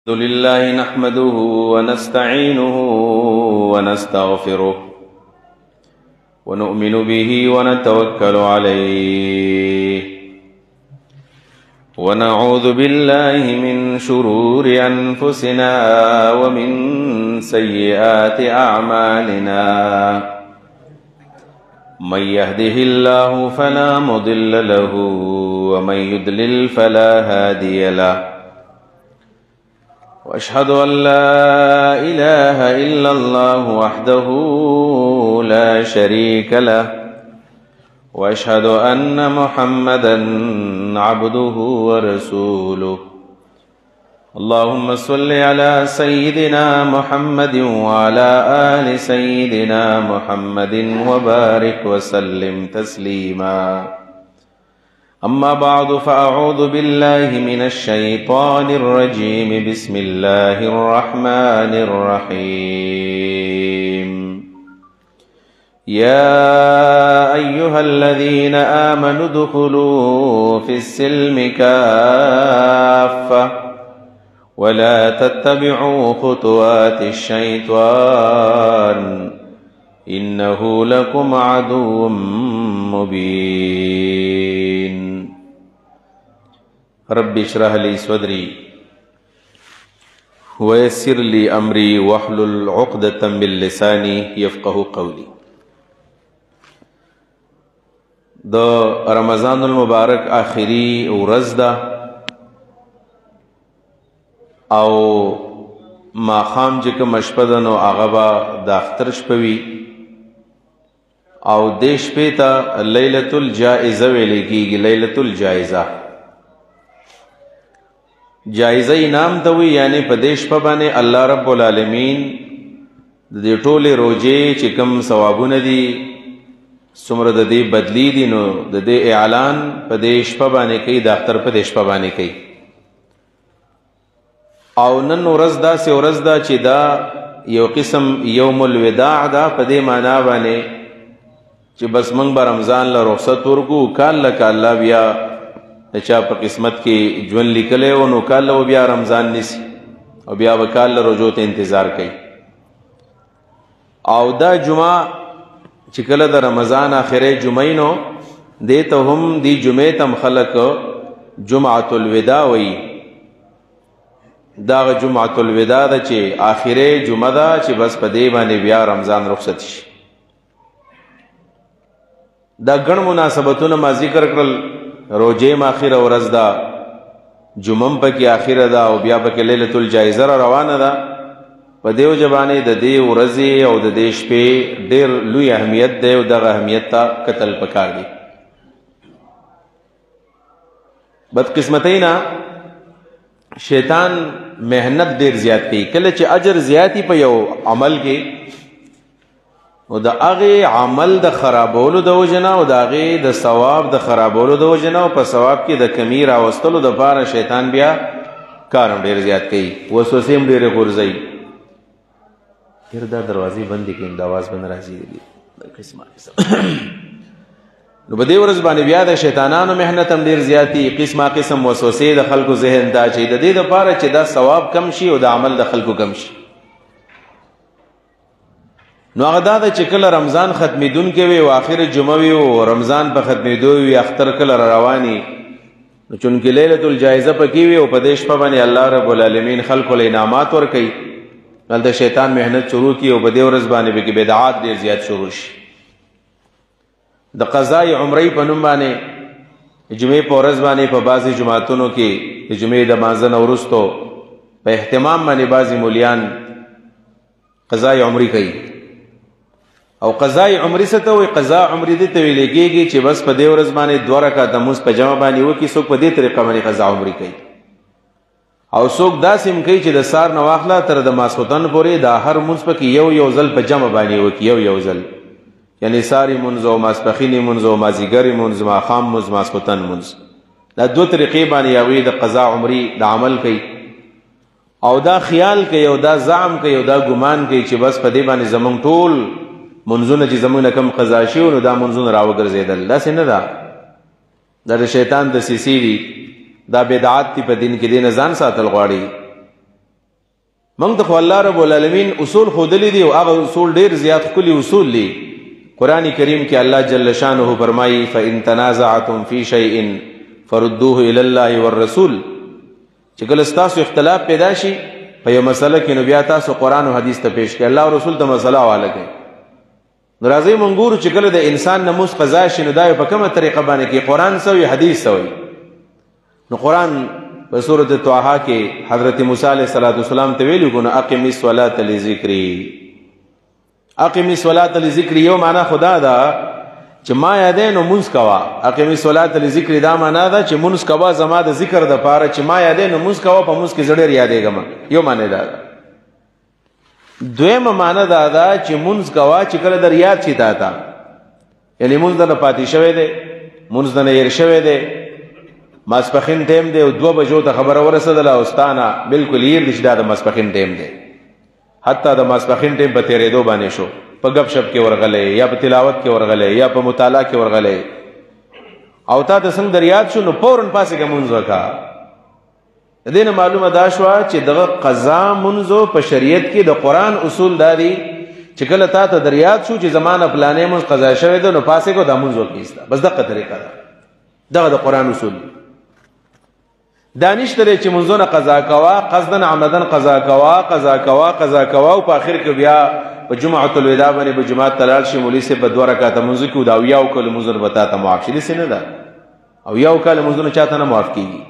الحمد لله نحمده ونستعينه ونستغفره ونؤمن به ونتوكل عليه ونعوذ بالله من شرور أنفسنا ومن سيئات أعمالنا من يهده الله فلا مضل له ومن يضلل فلا هادي له وأشهد أن لا إله إلا الله وحده لا شريك له وأشهد أن محمدا عبده ورسوله اللهم صل على سيدنا محمد وعلى آل سيدنا محمد وبارك وسلم تسليما أما بعد فأعوذ بالله من الشيطان الرجيم بسم الله الرحمن الرحيم يا أيها الذين آمنوا ادخلوا في السلم كافة ولا تتبعوا خطوات الشيطان إنه لكم عدو مبين رب اشرح لي صدري ويسر لي أمري واحلل عقدة من لساني يفقه قولي. د رمضان المبارک آخری ورځ ده او ماښام چې کومه شپه ده نو هغه به د اختر شپه وي او دې شپې ته لیلة الجائزه ویلې کېږي. لیلة الجائزه جائزه انعام ته وي، یعنی په دې شپه باندې الله رب العالمین د دې ټولې روزې چې کوم ثوابونه دي څومره د دې بدلی دي نو د دې اعلان په دې شپه باندې کوي، د اختر په دې شپه باندې کوي. او نن ورځ داسې ورځ ده چې دا یو قسم یوم الوداع ده، په دې معنا باندې چې بس موږ به رمضان له رخصت ورکو، کال لکه الله بیا د چا په قسمت کې ژوند لیکلی و نو کال له بیا رمضان نیسي او بیا به کال له روزو ته انتظار کوي. او دا جمعه چې کله د رمضان آخرې جمعې نو دې ته هم دی جمعې ته هم خلک جمعة الوداع وایي. دا جمعة الوداع ده چې آخرې جمعه ده چې بس په دې باندې بیا رمضان رخصت شي. دا ګڼ مناسبتونه ما ذکر کړل. روزې م آخره ورځ ده، جمعه م پکې آخره ده او بیا پکې لیلة الجائزه را روانه ده. په دې وجه باندې د دې ورځې او د دې شپې ډېر لوی اهمیت دی او دغه اهمیت ته کتل پکار دی. بدقسمتۍ نه شیطان محنت ډېر زیات کوي. کله چې اجر زیاتی په یو عمل کې او د هغې عمل د خرابولو د وجه نه او د هغې د ثواب د خرابولو د وجه نه او په ثواب کې د کمی راوستلو دپاره شیطان بیا کار هم ډېر زیات کوي، وسوسې هم ډېرې غورځوي. پھر دا دروازې بندې کړي، د آواز بند راځي قسمه نو په دې ورځ باندې بیا د شیطانانو محنت هم ډېر زیاتي، قسمه قسم وسوسې د خلکو ذهن ته چې د دې دپاره چې دا ثواب کم شي او د عمل د خلکو کم شي. نو هغه دا ده چې کله رمضان ختمېدونکی وي او آخر جمعه وي او رمضان په ختمېدو وي، اختر کله را رواني نو چونکې لیلة الجائزه پکې وي او په دې شپه باندې الله رب العالمین خلکو له انعامات ورکوي، دلته شیطان محنت شروع کی او په دې ورځ باندې به کې بدعات ډېر زیات شروع شي. د قضاء عمرې په نوم باندې جمعې په ورځ باندې په بعضې جماعتونو کې د جمعې د مانځه نه وروستو په اهتمام باندې بعضې مولیان قضاء عمرې کوي. او قضاء عمرې څه ته وایي؟ قضاء عمرې دې ته ویل کېږي چې بس په دې ورځ باندې 2 رکعته لمونځ په جمع باندې وکړي. څوک په دې طریقه باندې قضاء عمرې کوي او څوک داسې هم کوي چې د سار نه واخله تر د ماسخوتن پورې دا هر مونځ پکې یو ځل په جمع باندې وکړي، یو ځل، یعنی ساری مونځ او ماسپښیني مونځ او مازدیګري مونځ، ماښام مونځ، ماسخوتن مونځ. دا 2 طریقې باندې هغوی د قضاء عمرې د عمل کوي او دا خیال کوي او دا زعم کوي او دا ګمان کوي چې بس په دې باندې زمونږ ټول منځونه چې زمونږ نه کم قضا شي نو دا منځونه راوګرځېدل. داسې نه ده، دا د شیطان دسیسې دي، دا بدعات دي په دین کې، دې نه ځان ساتل غواړي. موږ ته الله رب العالمین اصول خودلی دي او هغه اصول ډیر زیات کلی اصول دي. قرآن کریم کې الله جل شانه فرمایي فإن تنازعتم في شيء فردوه الى الله والرسول. چې کله تاسو اختلاف پیدا شي په یو مسله کې نو بیا تاسو قرآن او حدیث ته پیش کړئ، الله او رسول ته مسله حواله کړئ. نو راځي مونږ ګورو چې کله د انسان ناموس قضا شي نو دا په کومه طریقه باندې کې قرآن سوی حدیث سوی. نو قرآن په سورۃ طه کې حضرت موسی علیه السلام ته ویلو کو نو اقم الصلاة لذکری. اقم الصلاة لذکری یو معنا خدا دا چې ما یادې نو منځ کوا. اقم الصلاة لذکری دا معنا دا چې منځ کوا زما د ذکر د پاره چې ما یادې نو منځ کوا په منځ کې زړه یادېږم. یو معنی دا دویم معنا دا دا چې منځ کوا چې کله در یاد شي تا یعنی منځ د پاتې شوی دی، منځ د نه ير شوی دی، ماسپخین ټیم دی او 2 بجو ته خبره ورسېدله او ستانه بالکل ير دي چې دا د ماسپخین ټیم دی. حتی د ماسپخین ټیم په تیرېدو باندې شو، په غب شپ کې ورغلې یا په تلاوت کې ورغلې یا په مطالعه کې ورغلې او تا ته څنګه در یاد شو نو فورن پاسې کې منځ وکړه. د دې معلومه دا شوه چې دغه قضا منځو په شریعت کې د قرآن اصول داري چې کله تا ته در یاد شو چې زمانه پلانې منځ قضا شوی دی نو پاسې کو دا منځ وکړئ. بس دغه طریقه ده، دغه د قرآن اصول. دانش ترې چې منځونه قضا کوا، قصدن عمدن قضا کوا، قضا کوا قضا کوا او په اخر کې بیا په جمعۃ الوداع باندې په جمعات تلال شي مولوی سے په 2 رکعات منځ کې دا یو کله منځ وتا ته معاف شي لسه نه ده او یو کله منځونه چاته نه معاف کیږي.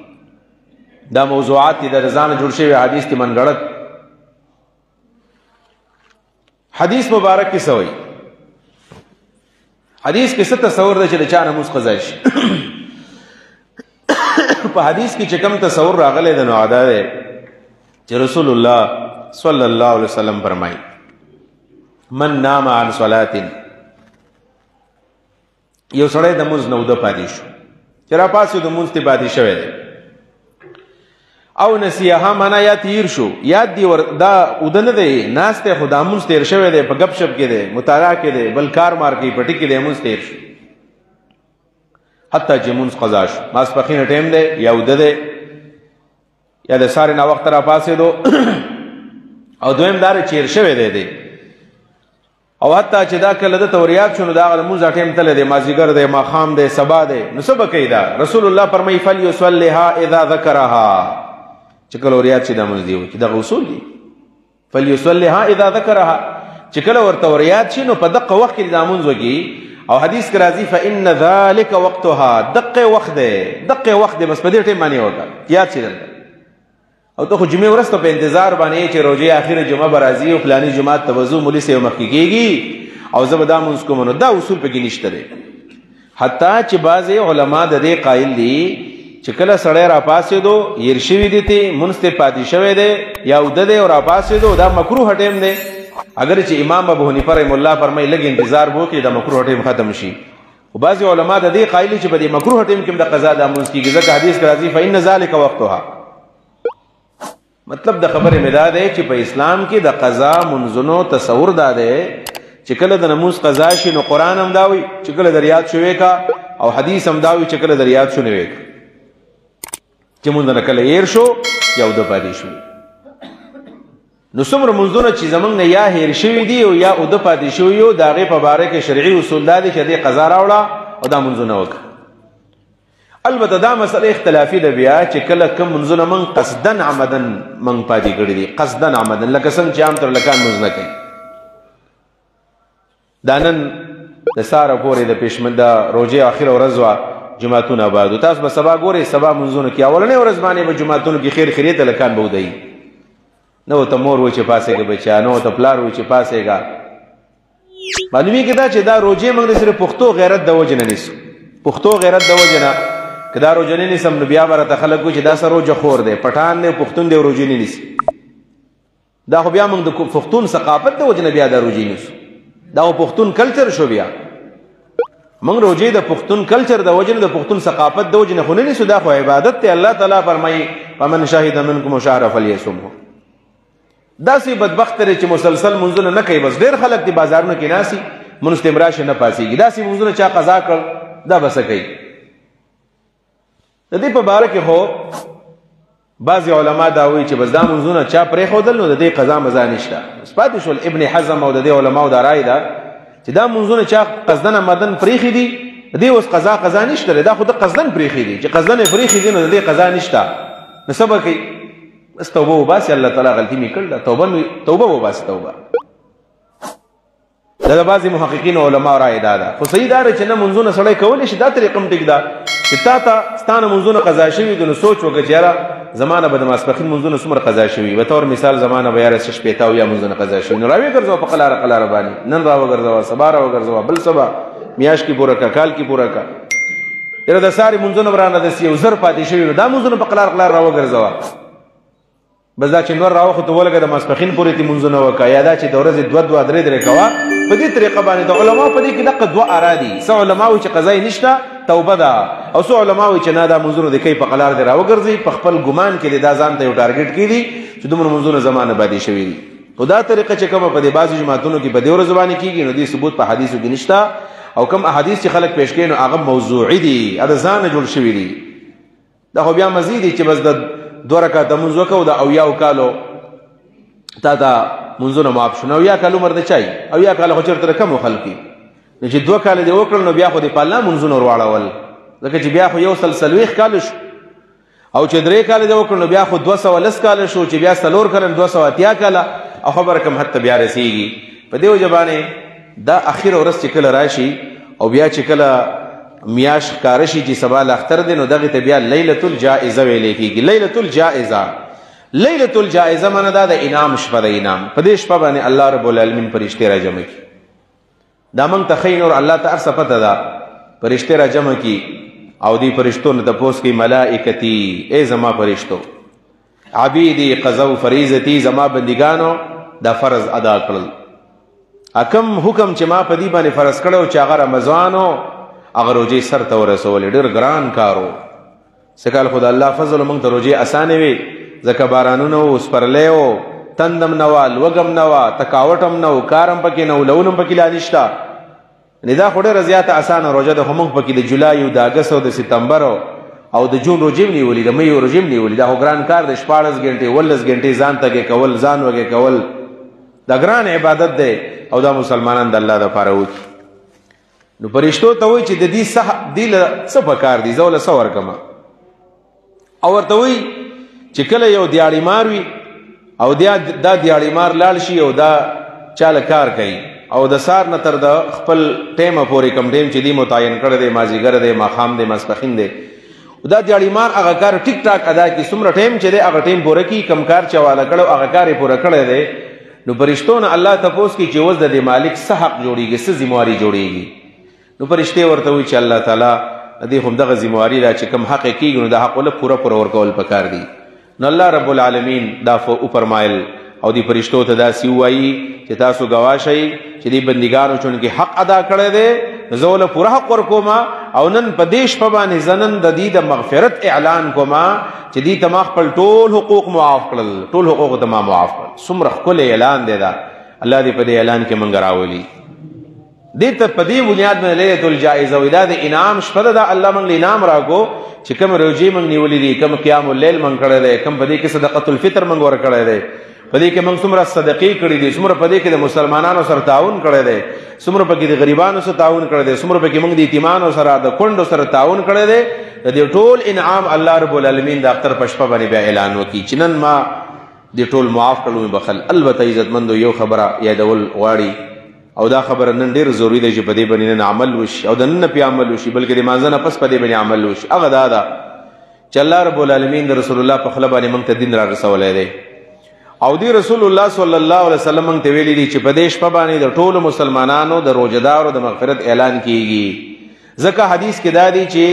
دا موضوعات دي د رضان جوړ شوی حدیث کې منګړت. حدیث مبارک کې سوی حدیث کې څه تصور ده چې چا نماز قضا شي. په حدیث کې چې کوم تصور راغلی د نو عادت ده چې رسول الله صلی الله علیه وسلم فرمایي من نام عن صلات. یو سړی د منځ نه د پاتې شو چې را پاسې د منځ ته پاتې شوی دی او نسیها معنا یا تیر شو یاد دی دا ودنه دی ناسته خدا منځ تیر شوی دی په غب شپ کې دی مطالعه کې دی بل کار مار کې پټی کې دی منځ تیر شو حتی چې منځ قضا شو ماسپخین ټیم دی یا ود دی یا د ساري نا وخت را پاسې دو او دویم دار چیر شوی دی او حتی چې دا کله د توریات شنو دا منځ ټیم تل دی مازیګر دی ماخام دی سبا دی نو سبا کیدا رسول الله فرمایي فليصليها اذا ذكرها چې کله وريات شي د منځ دی چې دا اصول دي فليصليها اذا ذكرها چې کله ورته وريات شي نو په دقه وخت کې د منځ وږي او حدیث کې راځي فان ذلك وقتها دقه وخت دی بس په دې ټیم باندې وکړه یاد شي او ته خو جمعه ورسته په انتظار باندې چې روزه اخر جمعه برازي او فلاني جمعه توضو مولي سه مخکېږي او زبدا منځ کوم نو دا اصول په کې نشته دي. حتی چې بعض علما د دې قائل دي چې کله سړی را پاسې دو يرشوي دي ته منځ ته پاتې شوی دی یا ود دی او را پاسې دو دا مکروه ټیم دی. اگر چې امام ابو حنیفه رحم الله فرمایي لګ انتظار وو کې دا مکروه ټیم ختم شي او بعض علما د دې قائل چې په دې مکروه ټیم کې د قضا د منځ کېږي ځکه حدیث کې راځي فإن ذلك وقتها. مطلب د خبره مدا ده چې په اسلام کې د قضا منځونو تصور داده چې کله د نماز قضا شي نو قران هم داوي چې کله دریات شوي کا او حدیث هم داوي چې کله دریات شوي وي چې مونږ نه کله ير شو یا د پاتې شو نو څومره منځونه چې زمونږ نه یا هیر شوي دي او یا د پاتې شو یو دغه په باره کې شرعي اصول دي چې د قضا راوړه او د منځونه وکړه. البته دا مسئله اختلافي ده بیا چې کله کوم منځونه من قصدن عمدن من پاتې کړی دي قصدن عمدن لکه څنګه چې عام تر لکان منځ نه کوي دانن د ساره پورې د پښمنده روزه اخر ورځ وا جمعتون آباد تاسو به سبا ګوري سبا منځونه کې اولنې ورځ باندې به جمعتون کې خیر خیریت لکان بودای نو ته مور و چې پاسه کې بچا نو ته پلار و چې پاسه کا معلومی کې دا چې دا روزه موږ سره پښتو غیرت د وجنه نیسو پښتو غیرت د وجنه کدا روزنه نیسم نو بیا ورته خلکو چې دا سره روزه خور دی پټان نه پښتون دی روزنه نیسی دا خو بیا موږ د پښتون ثقافت د وجنه بیا د روزنه نیسو دا پښتون کلچر شو بیا موږ روزه د پښتون کلچر د وجنه د پښتون ثقافت د وجنه خو نه نیسو دا خو عبادت ته الله تعالی فرمایي فمن شهد منکم شهر فليصمه. دا سی بدبخت لري چې مسلسل منځونه نه کوي بس ډېر خلک دی بازارونو کې ناسي منستمراش نه پاسيږي دا سی منځونه چا قضا کړ دا بس کوي. د دې په باره کې هو بعض علما دا وایي چې بس دا منځونه چا پرېښودل نو د دې قضا مزا نشته. پاتې شول ابن حزم او د دې علماو دا رایه ده چې دا منځونه چا قصدن مدن پرېښي دي د دې اوس قضا نشته، دا خو د قصدن پرېښي دي چې قصدن یې پرېښي دي نو د دې قضا نشته. نو څه به کوي؟ بس توبه وباسي، الله تعالی غلطي مې کړله، توبه وباسي. توبه دا د بعضې محققینو علماو رایه دا ده. خو صحیح دا ده چې نه منځونه سړی کولی شي، دا طریقه هم ټیک ده چې تا ته ستانه منځونه قضا شوي دي نو سوچ وکړه چې یاره زمانه به د ماسپښین منځونه څومره قضا شوي، به طور مثال زمانه به یاره شپېته اویا منځونه قضا شوي، نو راویې ګرځوه په قلاره باندې، نن راوګرځوه، سبا راوګرځوه، بل سبا میاشت کې پوره که، کال کې پوره که. یاره د ساري منځونه به رانه داسې یو زر پاتې شوي نو دا منځونه په قلار راوګرځوه. بس دا چې نور راوخته ولګه د ماسپښین پورې دې منځونه وکړه، یا دا چې د ورځې دوه درې کوه. په دې طریقه باندې د علماو په دې کې دقه دوه آرا دي. څه علما وایي چې قضا یې نشته توبه ده، او څه علما وایي چې نه دا منځونه د کوي په قلار دې راوګرځي، په خپل ګمان کې دا ځان ته یو ټارګېټ کړي چې دومره منځونه زمانه باندې شوي دي. خو دا طریقه چې کومه په دې بعضو جماعتونو کې په دې ورځو باندې کېږي نو دې ثبوت په حدیثو کې نشته، او کوم احادیث چې خلک پیش کوي نو هغه موضوعي دي، د ځانه جوړ شوي دي. دا خو بیا مزید دي چې بس د 2 رکعاته منځ وکړو د اویاو کالو تا ته منځونه معاف شو. نو اویا کال عمر د چای، اویا کال خو چېرته د کمو خلک دي، نو چې 2 کاله دې وکړل نو بیا خو دې په الله منځونه ور واړول، ځکه چې بیا خو 140 کاله شو، او چې 3 کاله دې وکړل نو بیا خو 210 کاله شو، چې بیا 4 کاله 280 کاله، او خبره کم حد ته بیا رسېږي. په دې وجه باندې دا اخر ورځ چې کله راشي او بیا چې کله میاش ښکاره شي چې سبا لاختر دی نو دغې ته بیا لیلة الجائزه ویلې کېږي. لیلة الجائزه معنی دا د انعام شپه د انعام. په دې شپه باندې الله رب العالمین فرشتې را جمع کړي. دا موږ ته ښیي نور الله ته هر څه پته ده، فرشتې را جمع کړي او دې فرشتو نه تپوس کوي ملائکتي، ای زما فرشتو، عبیدی قضوا فریضتي، زما بندګانو دا فرض ادا کړل. اکم حکم چې ما په دې باندې فرض کړو چې هغه رمضان او هغه روزې سر ته ورسول، ډېر ګران کارو. سکال خو د الله فضل موږ ته روزې اسانې وي، ځکه بارانونه و، سپرلی و، تندم نه وه، لوږم نه وه، تکاوټم نه و، کارم پکې نه و، لونم پکې لا نشته. یعنې دا خو ډېره زیاته اسانه روژه ده. خو موږ پکې د جولای او د اګست او د سپتمبر او د جون روژې هم نیولي، د مۍ روژې هم نیولي. دا خو ګران کار دی، 14 غنټې 18 غنټې ځان تګې کول، ځان وږې کول، دا ګران عبادت دی، او دا مسلمانان د الله دپاره وکړي. نو فرشتو ته وایي چې د دې له څه پکار دي، زه له څه ورکمه. او ورته وایي چې کله یو دیاړیمار وي او دا دیاړیمار لاړ شي او دا چاله کار کوي او د سار نه تر د خپل ټیمه پورې کم ټیم چې دی متعین کړی دی، مازدیګر دی، ماښام دی، ماسپښین دی، دا دیاړیمار هغه کار ټیک ټاک ادا کړي، څومره ټیم چې دی هغه ټیم پوره کړي، کم کار چې حواله کړی هغه کار یې پوره کړی دی. نو فرشتو نه الله تپوس کوي چې اوس د دې مالک څه حق جوړېږي، څه ذمواري جوړېږي. نو فرشتې ورته وایي چې الله تعالی دې همدغه ذمواري ده چې کوم حق یې کېږي نو دا حق له پوره ورکول پکار دي. نو الله رب العالمین دا وفرمایل او دې فرشتو ته داسې ووایي چې تاسو ګواه شئ چې دې بندګانو چونکې حق ادا کړی دی زه له پوره حق ورکوما، او نن په دې شپه باندې زه نن د دې د مغفرت اعلان کوما چې دې ته ما خپل ټول حقوق معاف کړل، ټول حقوق ته ما معاف کړل. څومره ښکلی اعلان دی دا، الله دې په دې اعلان کې موږ راولي. دې ته په دې بنیاد باندې لیلة الجائزه وایي، دا د انعام شپه ده. دا الله موږ له انعام راکو چې کوم روژې موږ نیولې دي، کوم قیام اللیل موږ کړی دی، کوم په دې کې صدقة الفطر موږ ورکړی دی، په دې کې موږ څومره صدقې کړي دي، څومره په دې کې د مسلمانانو سره تعاون کړی دی، څومره پکې د غریبانو سره تعاون کړی دی، څومره پکې موږ د یتیمانو سره د کونډو سره تعاون کړی دی. د دې ټول انعام الله رب العالمین د اختر په شپه باندې بیا اعلان وکړي چې نن ما دې ټول معاف کړل مې بخل. البته عزتمندو یو خبره یادول غواړي، او دا خبره نن ډېر ضروري دی چې په دې باندې نن عمل وشي، او د نن پې عمل وشي بلکې د مانځه نه پس په دې باندې عمل وشي. هغه دا ده چې الله رب العالمین د رسول الله په خوله باندې موږ ته دین را رسولی دی، او دی رسول الله صلی الله علیه وسلم موږ ته ویلي دي چې په دې شپه باندې د ټولو مسلمانانو د روژهدارو د مغفرت اعلان کیږي. ځکه حدیث کې دا دی چې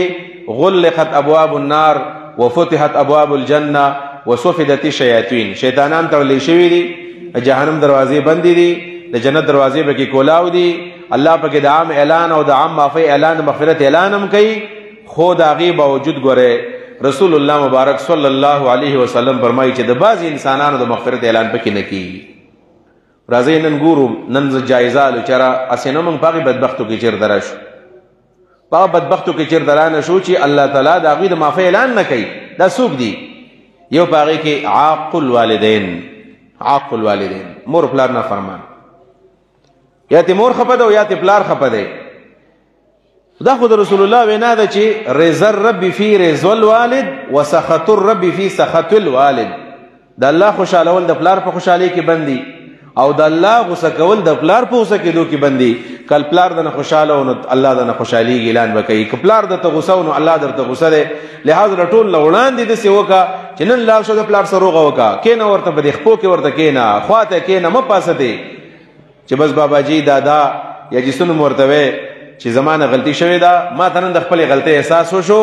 غلقت ابواب النار وفتحت ابواب الجنه وصفدت الشیاطین، شیطانان تړلی شوي دي، جهنم دروازې بندې دي، د جنت دروازې پکې کولاو دي. الله پکې د عام اعلان او د عام معافی اعلان د مغفرت اعلان هم کوي. خو د هغې باوجود ګورئ رسول الله مبارک صلی الله علیه وسلم فرمایي چې د بعضې انسانانو د مغفرت اعلان پکې نه کیږي. راځئ نن ګورو، نن زه جایزه الو چېرې هسې نه موږ په هغې بدبختو کې چېرته راشو، په هغه بدبختو کې چېرته رانه شو چې الله تعالی د هغوی د معافی اعلان نه کوي. دا څوک دي یو پاغي کې عاق الوالدین، عاق الوالدین، مور پلار نه فرمان، یا تی مور خپه ده او یا تی پلار خپه ده. دا خو د رسول الله وینا ده چې رضا الرب فی رضا الوالد وسخط الرب فی سخط الوالد. د الله خوشالول د پلار په خوشحالي کې بندي او د الله غصه کول د پلار په غصه کېدو کې بندي. کله پلار دنه خوشاله او الله دنه خوشحالي اعلان وکړي، که پلار د ته غصه او الله درته غصه ده، لہذا ټول وړاندې د سی وکا چې نن لاړ شو د پلار سره روغه وکا، کینه ورته په خپو کې ورته کینه، خواته کینه م پاسته چې بس بابا جی دادا یا جسونو مرتبه چې زمانه غلطي شوې ده، ما ته نن د خپل غلطي احساس وشو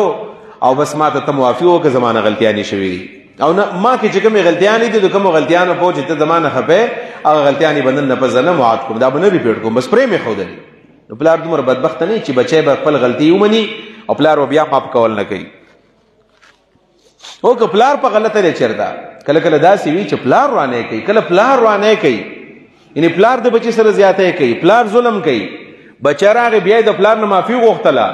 او بس ما ته موافق وکړه زمانه غلطیانی شوې دي او نه ما کې چې کومه غلطیانی دي د کومه غلطیانو په چې ته زمانه خپه هغه غلطیانی بدل نه په ځنه معاد کوم، دا به نه ریپیټ کوم، بس پرې مې خو دي. نو پلار دومره بدبخت نه چې بچي به خپل غلطي ومني او پلار بیا معاف کول نه کوي. او که پلار په غلطه لري چردا کله کله داسې وی چې پلار روانه کوي، کله پلار روانه کوي، یعنی پلار د بچی سره زیاته کوي، پلار ظلم کوي، بچراغه بیا د پلار نه معافي غوښتله،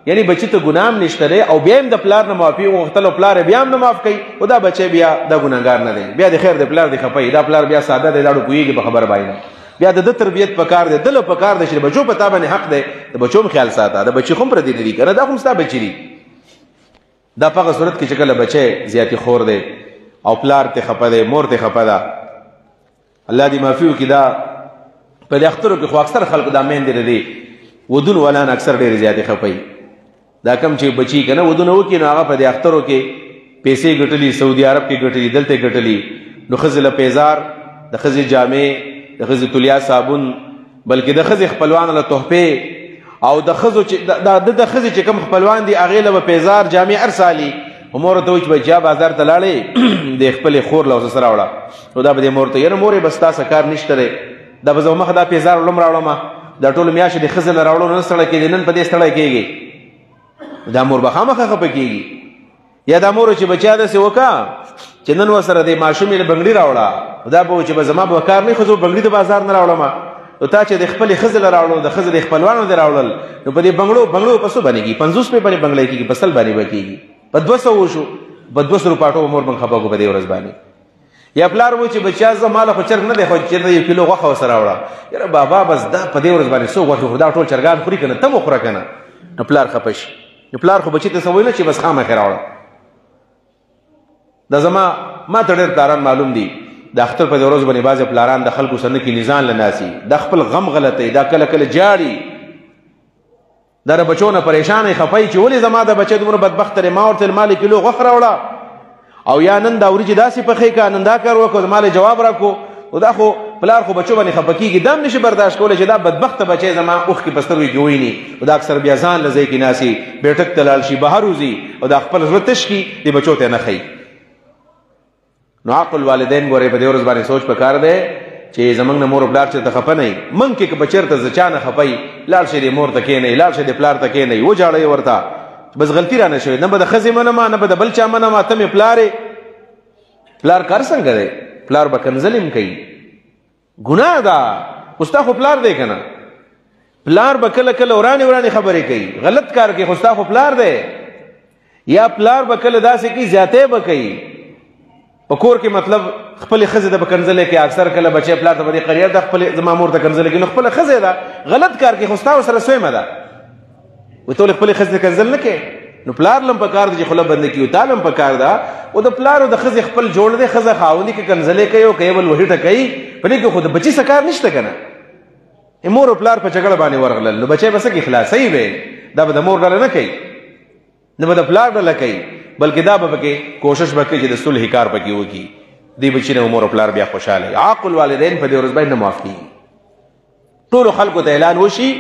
یعنی بچی ته ګنام نشته او بیا هم د پلار نه معافي غوښتله او پلار بیا هم نه معاف کوي، او دا بچی بیا د ګناګار نه دی، بیا د خیر د پلار دی خپي، دا پلار بیا ساده دی، دا کویږي په خبر باندې، بیا د تربیت پکار دی، دل پکار دی چې بچو په تابانه حق دی، د بچو خیال ساته، د بچی خو پر دې نه کنه، دا کوم ستا بچی دی. دا په صورت کې چې کله بچی زیاتی خور دی او پلار ته خپه دی، مور ته خپه ده، الله دې معافي وکړي. دا په اخترو کې خو اکثر خلکو دا مین دي ودون ولان اکثر ډېر زیاتې خپي. دا کم چې بچی کنه ودونه وکړي نو هغه په اخترو کې پیسې ګټلي، سعودي عرب کې ګټلي، دلته ګټلي، نو خزل پیزار، د خزې جامې، د خزې تولیا صابون، بلکې د خزې خپلوان له تحفه او د خزو چې د خزې چې کوم خپلوان دي هغه له پیزار جامې ارسالي. مور ته وچ بچا بازار ته لاړې د خپل خور له سره وړه، نو دا به مور ته یره مورې بس تاسو کار نشته ری، دا به زه مخ دا پیزار لوم راوړم، دا ټول میاش د خزل راوړو نه سره کې نن په دې سره کېږي، دا مور به خامخه خپه کېږي. یا دا مور چې بچا د سی وکا چې نن وسره د ماشومې له بنگړي راوړه، دا به چې به زما به کار نه خو بنگړي د بازار نه راوړم، او تا چې د خپل خزل راوړو د خزل خپلوانو دی راوړل، نو په دې بنگړو پسو باندې 50 په باندې بنگړې کېږي، پسل باندې وکېږي، په 200 شو، په 200 پاټو مور بن خپه کو په دې ورځ باندې. یا پلار و چې بچا زماله خو چرګ نه دی خو چې 1 کیلو غوښه وسره راوړه، یاره بابا بس دا په دې ورځ باندې سو غوښه خدا ټول چرګان خوري کنه ته مو خوره کنه، نو پلار خپش، نو پلار خو بچی ته سوي نه چې بس خامه راوړه. دا زما ما ته ډېر داران معلوم دي، د اختر په ورځ باندې باز پلاران د خلکو سره کې نزان لناسي، د خپل غم غلطي، دا کله کله جاړي، دا بچونه پریشان خپای چې ولې زما د بچی دومره بدبخت لري، ما ورته مال کیلو غوښه راوړه او یا نن دا ورجی داسې په خې کا نن دا کار وکړ مال جواب راکو، او دا خو پلار خو بچو باندې خپکیږي، دم نشي برداشت کولای چې دا بدبخت بچی زما اوخ کې بستر وي ویني، او دا اکثر بیا ځان لزی کې ناسي بیٹک تلال شي بهر وزي او دا خپل زړه تشکی دی بچو ته نه خي. نو عقل والدین ګوره په دې ورځ باندې سوچ پکار دی چې زمنګ نه مور پلار چې ته خپه نه من کې بچرته ځچانه خپي، لاړ شي د مور ته کې نه، لاړ شي د پلار ته کې نه، و جاړې ورته بس غلطی را نشوي، نه به د خزې منه ما نه به د بل چا منه ما، ته مې پلار کار څنګه دی، پلار به کنزلم کوي، ګناه ده، خوستا خو پلار دی کنه، پلار به کله کله ورانی خبرې کوي، غلط کار کوي، خوستا خو پلار دی، یا پلار به کله داسې کوي زیاتې به کوي په کور کې، مطلب خپل خزې د کنزلې کې اکثر کله بچي پلار ته په قریه د خپل زما مور ته کنزلې کې، نو خپل خزې ده غلط کار کوي، خوستا سره سویمه ده و ته خپل خزې کنزل نه کوي، نو پلار لم پکار دی چې خپل بند کیو، تعلم پکار ده او د پلار او د خزې خپل جوړ دی، خزه خاوندې کې کنزلې کوي او کېبل وهټه کوي، په دې کې خود بچي سکار نشته کنه، مور او پلار په جګړه باندې ورغلل، نو بچي بس کې خلاصي وي، دا به د مور ډله نه کوي، نه به د پلار ډله کوي، بلکې دا به کې کوشش وکړي چې د صلح کار پکې وکړي، دی بچی نه مور او پلار بیا خوشاله. عاقل والدین په دې ورځ باندې معاف کیږي، ټول خلکو ته اعلان وشي،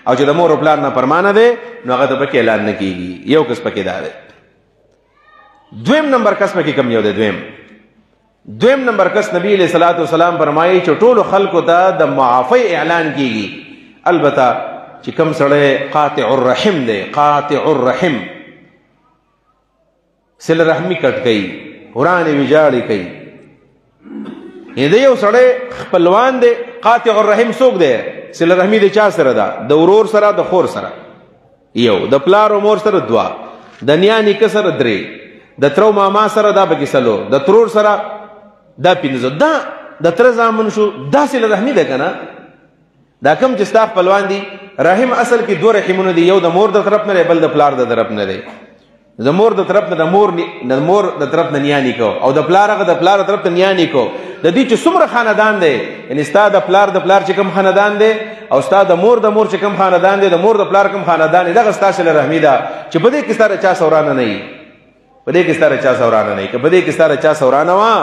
او چې د مور او پلار نه پرمانه ده نو هغه ته پکې اعلان نه کیږي. یو کس پکې دا ده. دویم نمبر کس پکې کم یو ده. دویم نمبر کس نبی علیہ الصلوۃ والسلام فرمایي چې ټول خلکو ته د معافی اعلان کیږي، البته چې کم سړی قاطع الرحم ده، قاطع الرحم صله رحمی کټ کوي، قران ویجاړي کوي، دې یو سړی خپلوان دی، قاطع الرحم څوک دی؟ صله رحمی د چا سره ده؟ د ورور سره، د خور سره یو، د پلار او مور سره 2، د نیا نیکه سره 3، د تر او ماما سره دا پکې سلور، د ترور سره دا 15، دا د تر زامن شو. دا صله رحمي ده کنه. دا کم چې ستا خپلوان دي، رحم اصل کې دوه رحمونه دي، یو د مور د طرف نه بل د پلار د طرف نه دی. د مور د طرف نه د مور د طرف نه نیا نیکو، او د پلار هغه د پلار د طرف نه نیا نیکو. د دې چې څومره خاندان دی، یعنی ستا د پلار چې کوم خاندان دی او ستا د مور چې کوم خاندان دی، د مور د پلار کوم خاندان دی، دغه ستا صله رحمي ده چې په دې کې سره چا سورانه نه وي، په دې کې سره چا سورانه نه وي. که په دې کې سره چا سورانه وه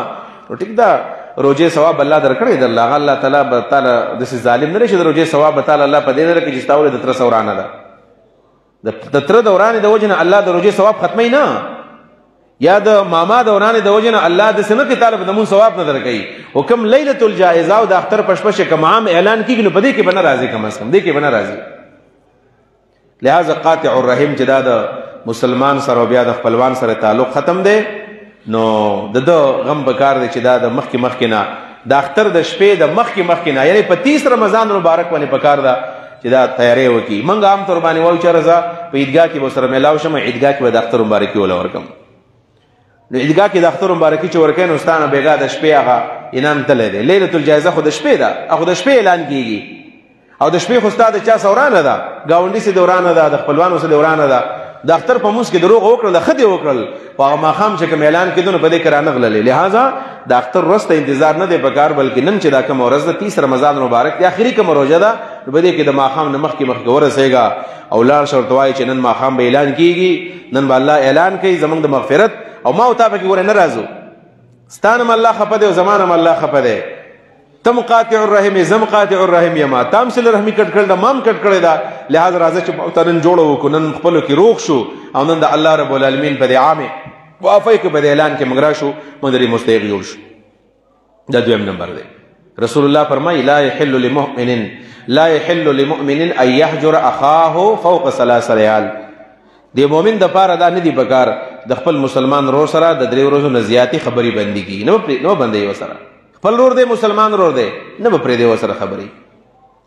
نو ټیک ده، روزه ثواب الله درکړی دی. الله تعالی به تعالی داسې ظالم نه دی چې د روزې ثواب به تعالی الله په دې نه درکړي چې ستا ولې د تره سورانه ده. د تره د ورانې د وجې نه الله د روزې ثواب ختموي نه، یا د ماما د ورانې د وجې نه الله داسې نه کوي طالب د مونږ ثواب نه درکوي. او کوم لیلة الجائزه او د اختر پشپش کوم عام اعلان کېږي نو په دې کې به نه راځي، کم از کم دې کې به نه راځي. لہذا قاطع الرحم چې دا د مسلمان سره بیا د خپلوان سره تعلق ختم دی، نو د غم پکار دی چې دا د مخکې نه د اختر د شپې د مخکې نه، یعنی په 30 رمضان مبارک باندې پکار ده چې دا تیاری وکړي. موږ عام طور باندې وایو چې رضا په عیدګاه کې به سره میلاو شم، عیدګاه کې به د اختر مبارکي ولا ورکم. نو عیدګاه کې د اختر مبارکي چې ورکوي نو ستانه بیګا د شپې هغه انعام تللی دی. لیلة الجائزه خو د شپې ده، هغه د شپې اعلان کېږي، او د شپې خو ستا د چا سورانه ده، ګاونډي سي دورانه ده، د خپلوانو سي دورانه ده. د اختر په موس کې دروغ وکړل، د خدي وکړل، په هغه ماښام چې کوم اعلان کېدو نو په دې کې رانغللې. لہذا د اختر ورځ ته انتظار نه دی پکار، بلکې نن چې دا کومه ورځ ده 30 رمضان مبارک دی، آخري کومه روژه ده، نو په دې کې د ماښام نه مخکې ورسېږه او لاړ شه ورته وایي چې نن ماښام به اعلان کېږي، نن به الله اعلان کوي زموږ د مغفرت، او ما او تا پکې ورې نه راځو. ستا نه م الله خفه دی او زما نه م الله خفه دی. تم قاطع الرحم زم قاطع الرحم یما، تام صله رحمي کټ کړل، مام کټ کړی دا. لہذا راځه چې موترن جوړو وکړو، نن خپلو کې روغ شو، او نن د الله رب العالمین په دې عامه وافی کې په دې اعلان کې مونږ راشو، مونږ لري مستحق جوړ شو. دا دویم نمبر دی. رسول الله فرمایي لا يحل لمؤمن ان يحجر اخاه فوق 3 ليال. د مؤمن د پاره دا نه دی پکار د خپل مسلمان رور سره د 3 ورځو نه زیاتی خبري بندي کی، نو بندي وسره خپل رور دی، مسلمان رور دی، نه به پرې دی وسره خبري.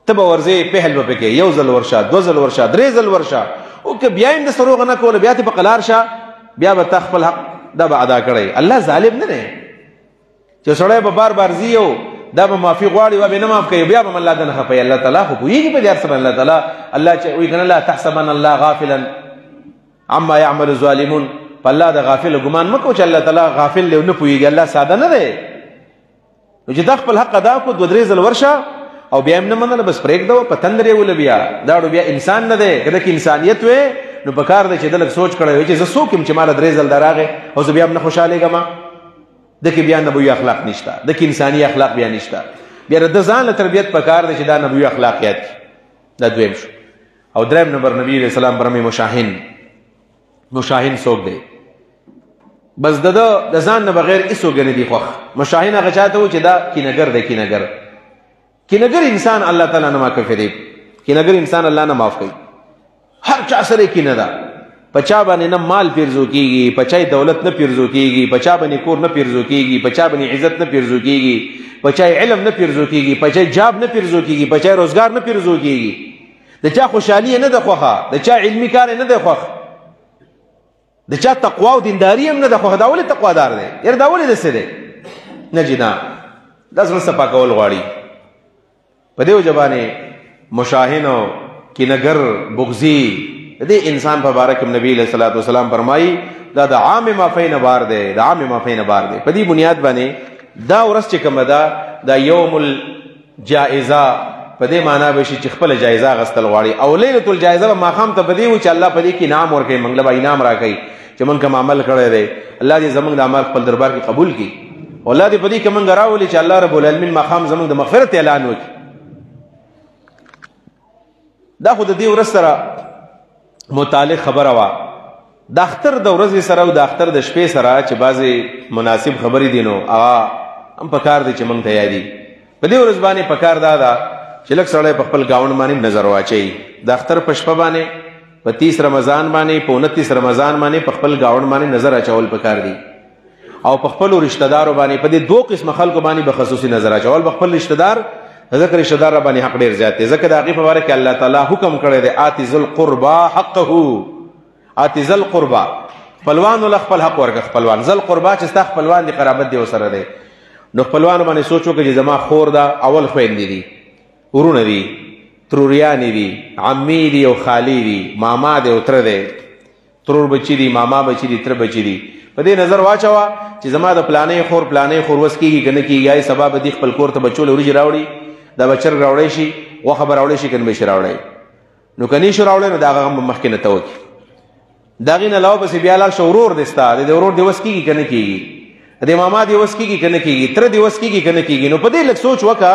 ته به ورځې پهل به پکې یو ځل ورشه، 2 ځل ورشه، 3 ځل ورشه، او که بیا هم د سروغ نه کوله بیا ته په قلار شه، بیا به خپل حق دا به ادا کړی. الله ظالم نه دی چې سړی به بار بار زیو دا به معافي غواړي و به نه معاف کوي، بیا به الله دنه خپي. الله تعالی خو پوهیږي په دې سره. الله تعالی الله چې وی کنه لا تحسبن الله غافلا عما يعمل الظالمون، په الله د غافل ګمان مکو چې الله تعالی غافل له نه پوهیږي. الله ساده نه دی. نو چې دا خپل حق ادا کو 2-3 ځل ورشه او بیا هم نه منله بس پرېږده په تندر یې ول، بیا دا بیا انسان نه دی. کله کې انسانیت وې نو پکار دی چې دلک سوچ کړی وي چې زه څوک یم چې ماله 3 ځل دراغې او زه بیا هم نه خوشحالېږم. دکې بیا نبوي اخلاق نشته، دکې انساني اخلاق بیا نشته. بیا د ځان له تربیت پکار دی چې دا نبوي اخلاقیات دا دویم شو. او دریم نمبر نبی علیہ السلام برمي مشاهین څوک دی؟ بس د ځان نه بغیر هیڅوک نه دی خوښ. مشاهین هغه چاته و چې دا کینهګر دی. کینهګر انسان الله تعالی نه معاف کوي. کینهګر انسان الله نه معاف کوي. هر چا سره کینه ده، پچا باندې نه مال پیرزو کیږي، پچا دولت نه پیرزو کیږي، پچا باندې کور نه پیرزو کیږي، پچا باندې عزت نه پیرزو کیږي، پچا علم نه پیرزو کیږي، پچا جاب نه پیرزو کیږي، پچا روزګار نه پیرزو کیږي. د چا خوشحالي نه ده خوښه، د چا علمي کار نه ده خوښ، د چا تقوا او دینداری هم نه ده خوښه. دا ولې تقوا دار دی؟ یاره دا ولې داسې دی؟ نه جنا دا زړه صفا کول غواړي. په دې وجه باندې مشاهین او کینهګر بغضي د دې انسان په باره کې نبی علیہ الصلوۃ والسلام فرمایي دا د عام معافی نه بار دی، د عام معافی نه بار دی. په دې بنیاد باندې دا ورځ چې کومه ده دا یوم الجائزه په دې معنا به شي چې خپل جایزه غستل غواړي. او لیلة الجائزه به ماښام ته په دې و چې الله په دې کې انعام ورکوي، موږ له به انعام راکوي چې موږ کوم عمل کړی دی. الله دې زموږ د عمل خپل دربار کې قبول کړي. او الله دې په دې کې موږ راولي چې الله رب العالمین ماښام زموږ د مغفرت اعلان وکړي. دا خو د دې ورځ سره متعلق خبره وه. د اختر د ورځې سره او د اختر د شپې سره چې بعضې مناسب خبرې دي نو هغه هم پکار دی چې موږ ته یادي. په دې ورځ باندې پکار دا ده چې لږ سړی په خپل ګاونډ باندې نظر واچوي. د اختر په شپه باندې په 30 رمضان باندې په 29 رمضان باندې په خپل ګاونډ باندې نظر اچول پکار دي. او په خپلو رشتہ دارو باندې په دې 2 قسم خلکو باندې به خصوصي نظر اچول. په خپل رشتہ دار ذکر رشتہ دار باندې حق ډیر زیات دی، ځکه د هغې په باره کې الله تعالی حکم کړی دی آت ذی القربا حقه. آت ذی القربا خپلوان ول خپل حق ورکړه خپلوان زل قربا چې ستا خپلوان دي قرابت دی وسره دی نو خپلوان باندې سوچو چې زما خور دا اول خويندې دي ورونه دي تروریانی دي عمي دي او خالي دي ماما دي او تر دي ترور بچی دي ماما بچی دي تر بچی دي په دې نظر واچوا چې زما د پلانې خور وس کیږي کنه کیږي یا سبب دي خپل کور ته بچو لوري راوړي دا بچر راوړی شي و خبر راوړی شي کنه به شي راوړی نو کني شو راوړی نو دا هغه مخکنه ته وکی داغه نه لاو پس بیا لال شورور دستا د ورور دی وس کیږي کنه کیږي د ماما دی وس کیږي کنه کیږي تر دی وس کیږي کنه کیږي نو په دې لک سوچ وکا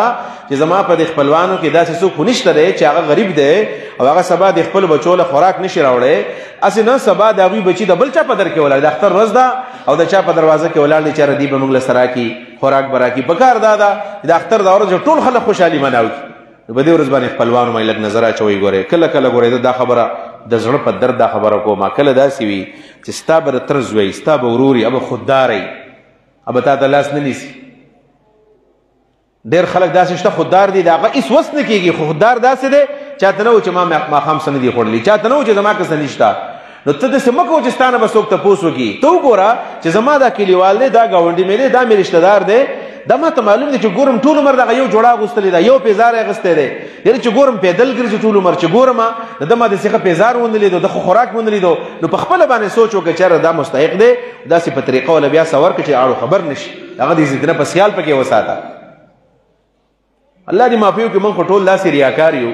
چې زما په خپلوانو کې داسې څوک نشته دی چې هغه غریب دی او هغه سبا د خپل بچو له خوراک نشي راوړي اسنه سبا د هغه بچی د بل چا په در کې ولای د اختر ورځ دا او د چا په دروازه کې ولال چې ردی به موږ له سره کی خوراک برا کی پکار دادا د اختر دا ورځ ټول خلک خوشحالي مناوي په دې ورځ باندې خپلوانو مې لګ نظر اچوي ګوره کله کله ګوره دا خبره د زړه په درد دا خبره کومه کله داسي وي چې ستا بر ترز وي ستا به وروري اب خودداري اب تا د لاس نه نیسی ډېر خلک داسې شته خوددار دي دا هغه هیڅ وس نه کېږي خوددار داسې دی چاته نه و چې ما ماښام څه نه دي خوړلي چاته نه و چې زما څه نشته نو ته داسې مه کوه چې ستا نه به څوک تپوس وکړي ته وګوره چې زما دا کلیوال دی دا ګاونډي مې دی دا مې رشته دار دی دا ما ته معلوم دی چې ګورم ټول عمر دغه یو جوړه اغوستلی ده یو پیزار یې اغوستی دی یعنې چې ګورم پیدل ګرځي ټول عمر چې ګورم د ده ما داسې ښه پیزار ونه لیدو د خو خوراک ونه لیدو نو په خپله باندې سوچ وکړه چېرې دا مستحق دی داسې په طریقه وله بیا څه ورکړه چې اړو خبر نشي هغه د عزتنه په خیال پکې وساته الله دې معافي وکړي موږ خو ټول داسې ریاکار یو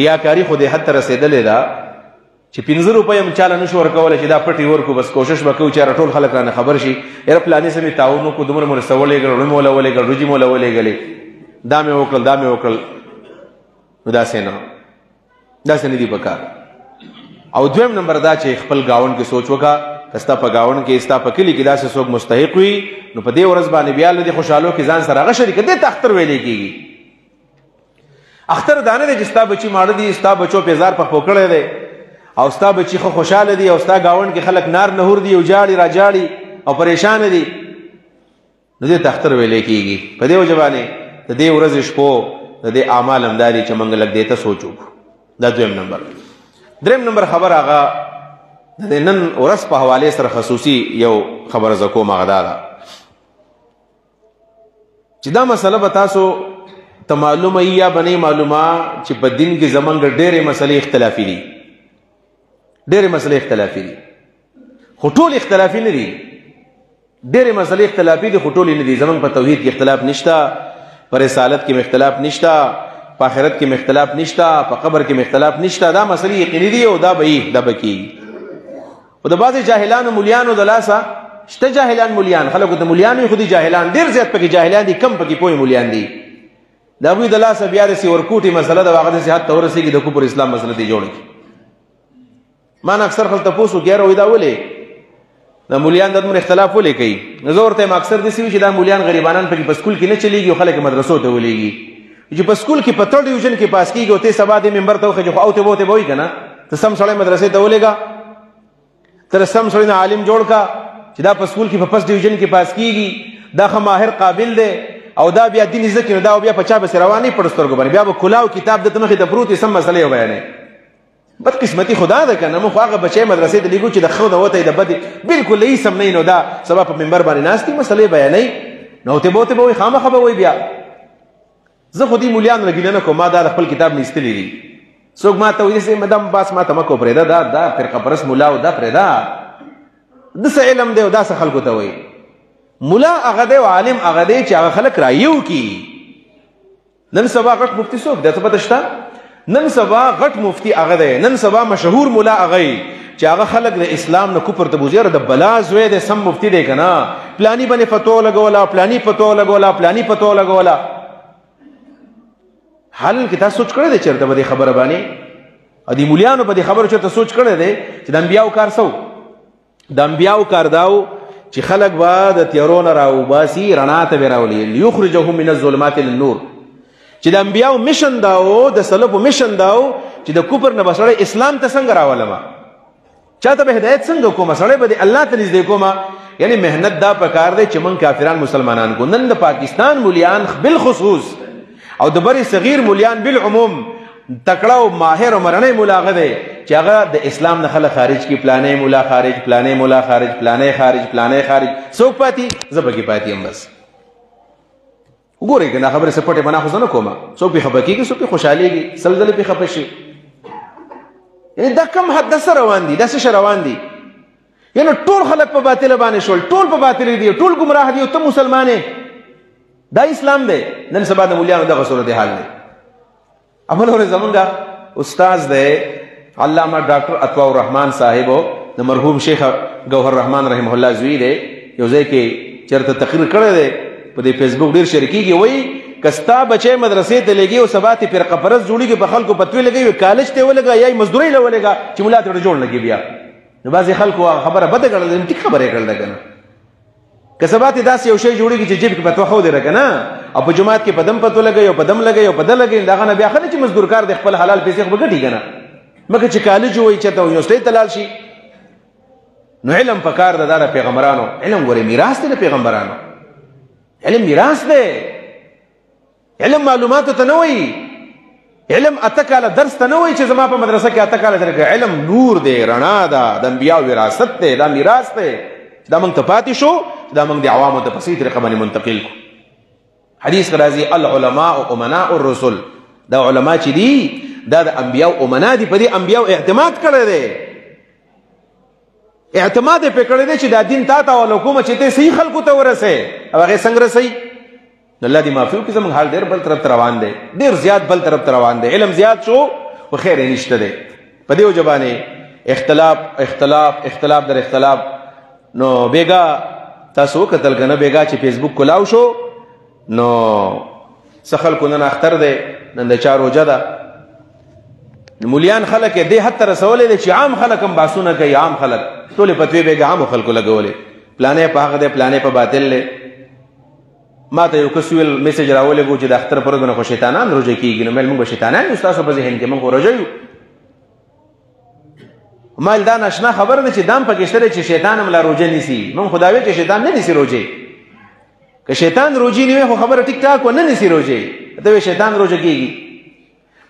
ریاکاري خو دې حد ته رسېدلې ده چې 15 روپۍ هم چاله نشو ورکولی چې دا پټې ورکو بس کوشش به کوو چې ټول خلک رانه خبر شي یاره پلانې سه مې تعاون وکړو دومره مو رسته ولېږل وړه مې وله ولېږل روجي مې وله ولېږلې دا مې وکړل دا مې وکړل نو داسې نه داسې نه دي پکار او دویم نمبر دا چې خپل ګاونډ کې سوچ وکړه که ستا په ګاونډ کې ستا په کلي کې داسې څوک مستحق وي نو په دې ورځ باندې بیا له دې خوشحالو کې ځان سره هغه شریک دې ته اختر ویلی کېږي اختر دا نه دی چې ستا بچي ماړه دي ستا بچو پیزار پخپو کړی دی او ستا بچی خو خوشاله دي او ستا گاوند کې خلک نار نهور دي او جاړي را جاړي او پریشان دي نو دې تختر ویلې کېږي په دې وجه باندې د دې ورځې شپو د دې اعمال همداري چې موږ لږ دې ته سوچو دا دویم نمبر دریم نمبر خبر هغه د نن ورځ په حواله سره خصوصي یو خبر زکو مغدا ده چې دا مسله به تاسو ته معلومه یا بنې معلومه چې په دین کې زمونږ ډېرې مسلې اختلافي دي ډېرې مسلې اختلافي دي خو ټول اختلافي نه دي ډېرې مسلې اختلافي دي خو ټول نه دي زمونږ په توحید کې اختلاف نشته په رسالت کې اختلاف نشته په آخرت کې اختلاف نشته په قبر کې اختلاف نشته دا مسلې یقیني دي او دا به کېږي او د بعضې جاهلانو مولیانو د لاسه شته جاهلان مولیان خلکو ته مولیان وي خو دي جاهلان ډېر زیات پکې جاهلان دي کم پکې پوهې مولیان دي د هغوی د لاسه بیا داسې ورکوټې مسله د هغه داسې حد ته ورسېږي د کفر اسلام مسله دې جوړه کړي ما نه اکثر خلک تپوس وکړي یاره وایي دا ولې دا مولیان د دومره اختلاف ولې کوي نو زه ورته یم اکثر داسې وي چې دا مولیان غریبانان پکې په سکول کې نه چلېږي او خلک مدرسو ته ولېږي چې په سکول کې په 3 ډیویژن کې پاس کېږي او ته سبا دې ممبر ته وخېږي خو اوتې بوتې به وایي که نه ته سم سړی مدرسې ته ولېږه ته سم سړی نه عالم جوړ کا چې دا په سکول کې په 1 ډیویژن کې پاس کېږي دا ښه ماهر قابل دی او دا بیا دین زده کړي نو دا بیا په چا پسې روان نه پړ سترګو باندې بیا به کلاو کتاب دته مخې ته پروت سم مسلې بیانوي بدقسمتي خدا ده که نه موږ خو هغه بچی مدرسې ته لېږو چې د ښه د وته د بدې بلکل هېڅ هم نه نو دا سبا په منبر باندې ناست دي مسلې بیانوي نو ته به به وایي خامخا به وایي بیا زه خو دې مولیانو نه ګیله نه کوم ما دا د خپل کتاب نه ایستلي دي څوک ما ته وایي داسې مدام باس ما ته مه کو پرېږده دا فرقه پرست ملا او دا پرېږده داسې علم دی او داسې خلکو ته وایي ملا هغه دی او عالم هغه دی چې هغه خلک رایو کي نن سبا غټ مفتي څوک دی څه پته شته نن سبا غټ مفتی هغه دی نن سبا مشهور مولا هغه چې هغه خلک د اسلام نه کفر ته بوزي د بلا زوی دی سم مفتی دی که نه پلاني باندې فتوا لګوله پلاني فتوا لګوله پلاني فتوا لګوله حال کې تاسو سوچ کړی دی چېرته به دې خبره باندې او دې مولیانو په دې خبرو چېرته سوچ کړی دی چې د انبیاو کار څه د انبیاو کار دا چې خلک به د تیارو نه راوباسي رڼا ته به راولي لیخرجهم من الظلمات للنور چې د انبیاو میشن دا و د سلفو میشن دا و چې د کفر نه به سړی اسلام ته څنګه راولمه چاته به هدایت څنګه کومه سړی به د الله ته نږدې کومه یعنی محنت دا پکار دی چې موږ کافران مسلمانان کو نن د پاکستان مولیان بالخصوص او د بری صغیر مولیان بالعموم تکړه او ماهر او مرنه مولا غده چې هغه د اسلام نه خلک خارج کی پلانې مولا خارج پلانې مولا خارج پلانې خارج پلانې خارج څوک پاتې زبکی پاتې هم بس وګورئ کنه خبره سپټه بنا خو نه کومه څوک په خبرېږي څوک خوشاليږي سلزله په خپشي یعنی دا کم حد سره روان دي دا څه روان دي یعنی ټول خلک په باطل باندې شول ټول په باطل دي ټول گمراه دي او ته مسلمانې دا اسلام دی نن سبا د مليانو دغه صورت حال دی عمل اور زمونږه استاد دی علامه ډاکټر عطا الرحمن صاحب د مرحوم شیخ گوهر رحمان رحمه الله زوی دی یو ځای کې چرته تقریر کړی دی په دې فیسبوک ډیر شریکيږي وای کستا بچي مدرسې ته لګي او سبات پر قفرز جوړيږي په خلکو پتوي لګي کالج ته ولګا یا مزدوري لولګا چې مولا ته جوړ لګي بیا نو بعضي خلکو خبره بده کړل ټیک خبره کړل کنه کسبات داس یو شی جوړيږي چې جيب کې پتو خو دې کنه او په جماعت کې پدم پتو لګي او پدم لګي او پدل لګي دا غنه بیا خلک چې مزدور کار د خپل حلال پیسې خو بغټي کنه مګر چې کالج وای چې ته یونیورسيټي تلال شي نو علم پکار د دار پیغمبرانو علم ګوري میراث دی پیغمبرانو علم میراث دی علم معلومات ته نه وای علم اتکاله درس ته نه وای چې زما په مدرسه کې اتکاله درګه علم نور دی رڼا ده د انبیاء وراثت دی دا میراث دی دا موږ ته پاتې شو دا موږ د عوامو ته په صحیح طریقه باندې منتقل کو حدیث راځي العلماء امناء الرسل دا علما چې دي دا د انبیاء امنا دي په دې انبیاء اعتماد کړی دی اعتماد په کړی دی چې دا دین تا ته او حکومت چې ته صحیح خلکو ته ورسه هغه څنګه رسي الله دې معفو کې زموږ حال ډېر بل طرف روان دی ډېر زیات بل طرف روان دی علم زیات شو خو خیر نشته دی په دې وجبانه اختلاف در اختلاف نو بیگا تاسو قتل کنه بیگا چې فیسبوک کولاو شو نو سخل کو نن اختر دی نن د چار روزه ده مولیان خلک دې حد تر رسولې چې عام خلک هم باسونه کوي عام خلک ټول پتوی بیگا عام خلکو لګولې پلانې په هغه دې پلانې په باطل له ما ته یو کسویل میسج راولېږو چې د اختر پرګنه خو شیطانان روزه کیږي نو مل موږ شیطانان یو تاسو په ذهن کې موږ روزه یو مال دا ناشنا خبر ده چې دام پکې شته چې شیطان هم لا روزه نیسي موږ خدای چې شیطان نه نیسي روزه که شیطان روزي نه خو خبره ټیک ټاک و نه نیسي روزه ته شیطان روزه کیږي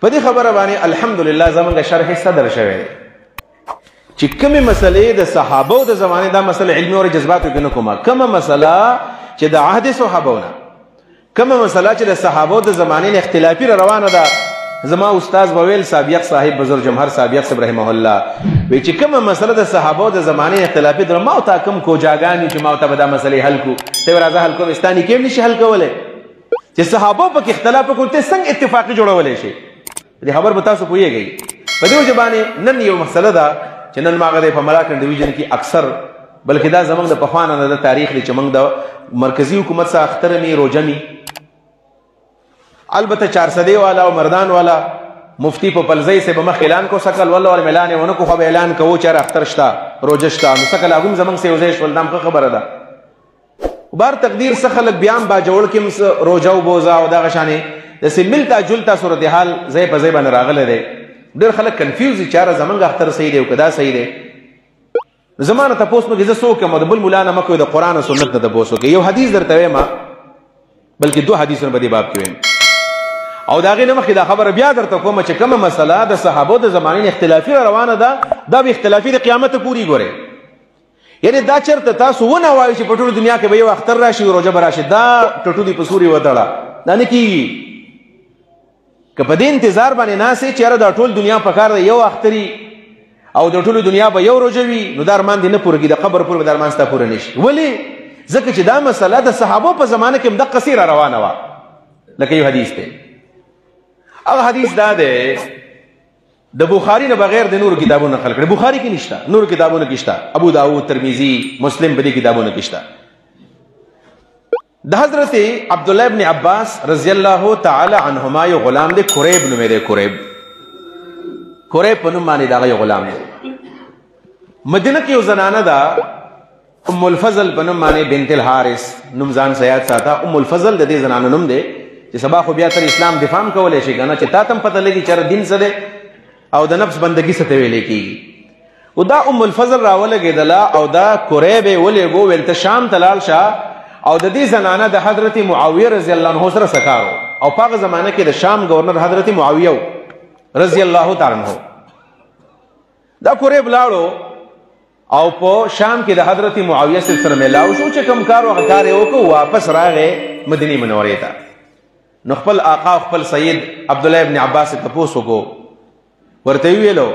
په دې خبره باندې الحمدلله زمونږ شرح صدر شوی چې کومه مسلې د صحابه د زمانه دا مسله علمي او جذباتو کې نه کومه کومه مسله چې د عهد صحابهونه کومه مسله چې د صحابه د زمانه نه اختلافي روانه ده زما استاد بویل سابق صاحب بزرگ جمهر سابق صاحب رحمه الله وی چې کومه مسله د صحابه د زمانه اختلافي در ما او تا کوم کوجاګانی چې ما او تا به دا مسلې حل کو ته راځه حل کو استانی کې نشي حل کوله چې صحابه په اختلاف کو ته څنګه اتفاقی جوړولې شي دې خبر به تاسو پوهیږئ په دې وجبانه نن یو مسله ده چې نن ماغه په ملاکنډ ډیویژن کې اکثر بلکې دا زمونږ د پخوانه د تاریخ لري چې موږ د مرکزی حکومت سره اخترمي روجمي البته 400 والا او مردان والا مفتی په پلزی سے بمخ اعلان کو سکل والله ول اعلان ونکو خو اعلان کو چې اختر شتا روجشتا نو سکل اغم زمنګ سے وزیش ولدام خبره ده بار تقدیر سخلک بیان با جوړ کې روجو بوزا او دا غشانه د سیملتا جلتا صورتحال زې په زې باندې راغله ده ډېر خلک کنفیوز دي چې زمنګ اختر صحیح دی او کدا صحیح دی زمانه تاسو مګه زه سو کوم د بل مولانا مکو د قران او سنت ته تاسو کې یو حدیث درته ما بلکې دوه حدیثونه په دې باب کې ویم او دا غي نه مخې دا خبره بیا درته کوم چې کومه مسله د صحابه د زمانه اختلافي روانه ده دا به اختلافي د قیامت پوری ګوره یعنی دا چرته تاسو ونه وایي چې په ټول دنیا کې به یو اختر راشي او روزه براشي دا ټټو دی په سوري وتاړه دا نه کیږي که په دې انتظار باندې ناسې چې دا ټول دنیا په کار دی یو اختري او د ټول دنیا به یو روزه وي نو دا ارمان دي نه پوره کیږي د قبر پر درمان ستا پوره نشي ولی ځکه چې دا مسله د صحابه په زمانه کې د قصيره روانه و لکه یو حدیث دی او حدیث دا ده د بخاری نه بغیر د نور کتابونو نقل کړي بخاری کې نشته نور کتابونو کې شته ابو داود ترمذی مسلم په دې کتابونو کې شته د حضرت عبد الله ابن عباس رضی الله تعالی عنهما یو غلام دی قریب نوم دی قریب په نوم باندې دا یو غلام دی مدینه کې یو زنانه ده ام الفضل په نوم باندې بنت الحارث نوم ځان سیاد ساته ام الفضل د دې زنانه نوم دی چې سبا خو بیا تر اسلام دفاع کولای شي کنه چې تاسو پته لګي چې دین څه دی او د نفس بندگی څه ته ویل کیږي او دا ام الفضل راولګیدلا او دا قریب ولېګو ولته شام تلال شاه او د دې زنانه د حضرت معاویه رضی الله عنه سره سکارو او په هغه زمانه کې د شام گورنر حضرت معاویه رضی الله تعالی عنہ دا قریب لاړو او په شام کې د حضرت معاویه سره ملاو شو چې کوم کار او کار یې وکړو واپس راغې مدینه منورې ته. نو خپل آقا خپل سید عبد الله ابن عباس ته تاسو کو ورته ویلو